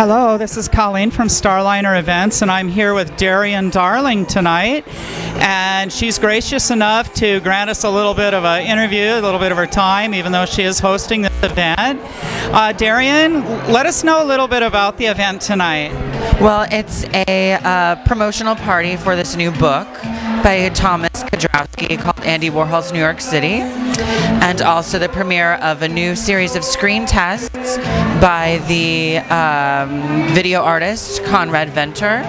Hello, this is Colleen from Starliner Events, and I'm here with Darian Darling tonight. And she's gracious enough to grant us a little bit of an interview, a little bit of her time, even though she is hosting this event. Darian, let us know a little bit about the event tonight. Well, it's a promotional party for this new book by Thomas Kiedrowski called Andy Warhol's New York City, and also the premiere of a new series of screen tests by the video artist Conrad Venter,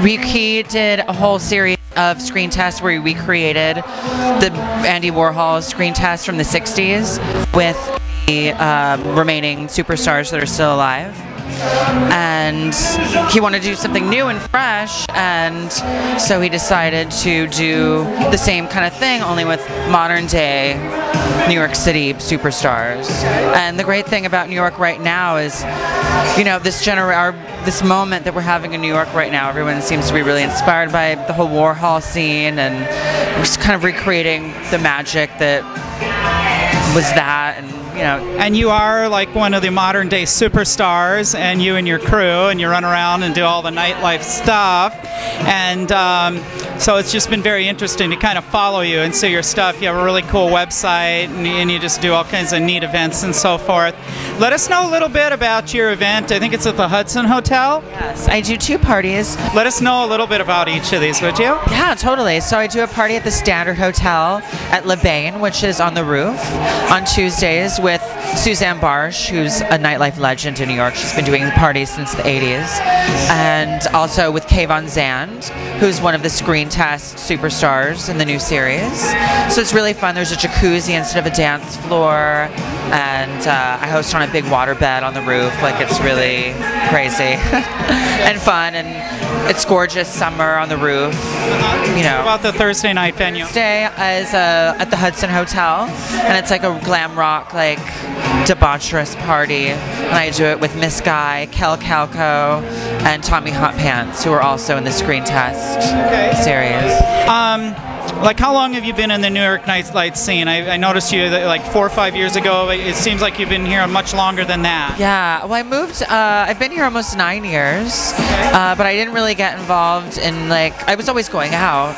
he did a whole series of screen tests where we created the Andy Warhol screen test from the 60s with the remaining superstars that are still alive. And he wanted to do something new and fresh, and so he decided to do the same kind of thing, only with modern day New York City superstars. And the great thing about New York right now is, you know, this moment that we're having in New York right now, everyone seems to be really inspired by the whole Warhol scene, and we're just kind of recreating the magic that was that. And you know, and you are like one of the modern day superstars, and you and your crew, and you run around and do all the nightlife stuff, and so it's just been very interesting to kind of follow you and see your stuff. You have a really cool website, and you just do all kinds of neat events and so forth. Let us know a little bit about your event. I think it's at the Hudson Hotel. Yes, I do 2 parties. Let us know a little bit about each of these, would you? Yeah, totally. So I do a party at the Standard Hotel at Lebain, which is on the roof, on Tuesdays with Suzanne Barsh, who's a nightlife legend in New York. She's been doing parties since the 80s. And also with Kay Von Zandt, who's one of the screen test superstars in the new series. So it's really fun. There's a jacuzzi instead of a dance floor, and I host on a big water bed on the roof. Like, it's really crazy and fun, and it's gorgeous summer on the roof. You know. What about the Thursday night venue? Thursday is at the Hudson Hotel, and it's like a glam rock, like debaucherous party, and I do it with Miss Guy, Kel Calco, and Tommy Hot Pants, who are also in the screen test series. Like, how long have you been in the New York nightlife scene? I noticed you like 4 or 5 years ago. It seems like you've been here much longer than that. Yeah, well, I moved, I've been here almost 9 years, but I didn't really get involved in, like, I was always going out,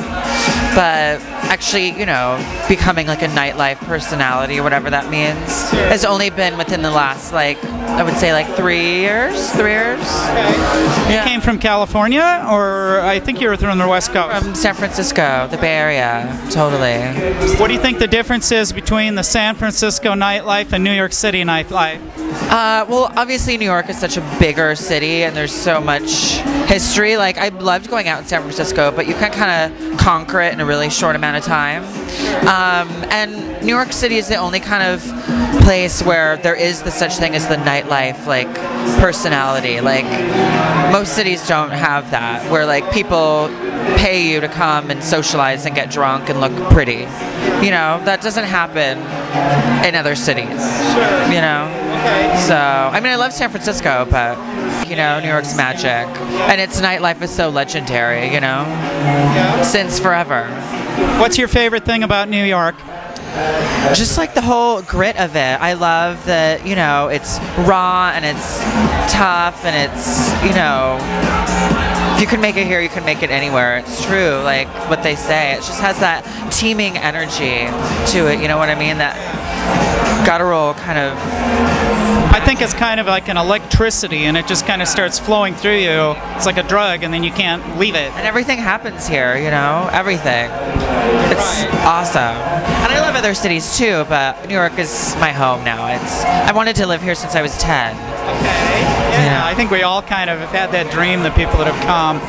but actually, you know, becoming like a nightlife personality, or whatever that means, has only been within the last, like, I would say like 3 years. 3 years. Okay. You came from California, or I think you were from the West Coast? From San Francisco, the Bay Area, totally. What do you think the difference is between the San Francisco nightlife and New York City nightlife? Well, obviously New York is such a bigger city, and there's so much history. Like, I loved going out in San Francisco, but you can kind of conquer it in a really short amount of time. And New York City is the only kind of place where there is the such thing as the nightlife, like, personality. Like, most cities don't have that, where like people pay you to come and socialize and get drunk and look pretty. You know, that doesn't happen in other cities. Sure. You know? Okay. So, I mean, I love San Francisco, but, you know, New York's magic. And its nightlife is so legendary, you know? Yeah. Since forever. What's your favorite thing about New York? Just like the whole grit of it. I love that, you know, it's raw and it's tough and it's, you know, if you can make it here, you can make it anywhere. It's true, like what they say. It just has that teeming energy to it, you know what I mean? That guttural kind of... I think it's kind of like an electricity, and it just kind of starts flowing through you. It's like a drug, and then you can't leave it. And everything happens here, you know? Everything. It's awesome. And I love other cities too, but New York is my home now. I wanted to live here since I was 10. Okay. Yeah, I think we all kind of have had that dream, the people that have come.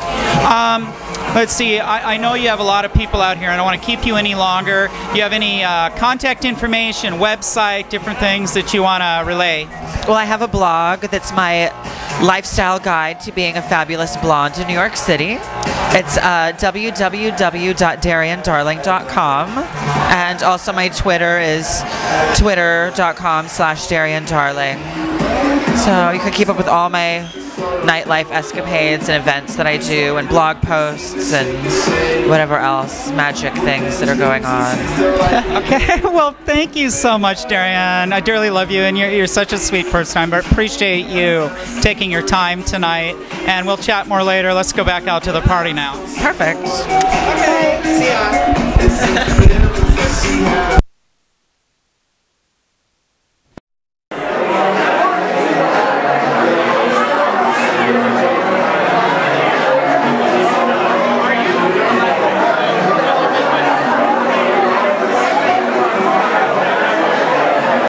Let's see, I know you have a lot of people out here. I don't want to keep you any longer. Do you have any contact information, website, different things that you want to relay? Well, I have a blog that's my lifestyle guide to being a fabulous blonde in New York City. It's www.dariandarling.com, and also my Twitter is twitter.com/DarianDarling. So you can keep up with all my nightlife escapades and events that I do, and blog posts and whatever else magic things that are going on. Okay, well, thank you so much, Darian. I dearly love you, and you're such a sweet person. I appreciate you taking your time tonight, and we'll chat more later. Let's go back out to the party now. Perfect. Okay, see ya.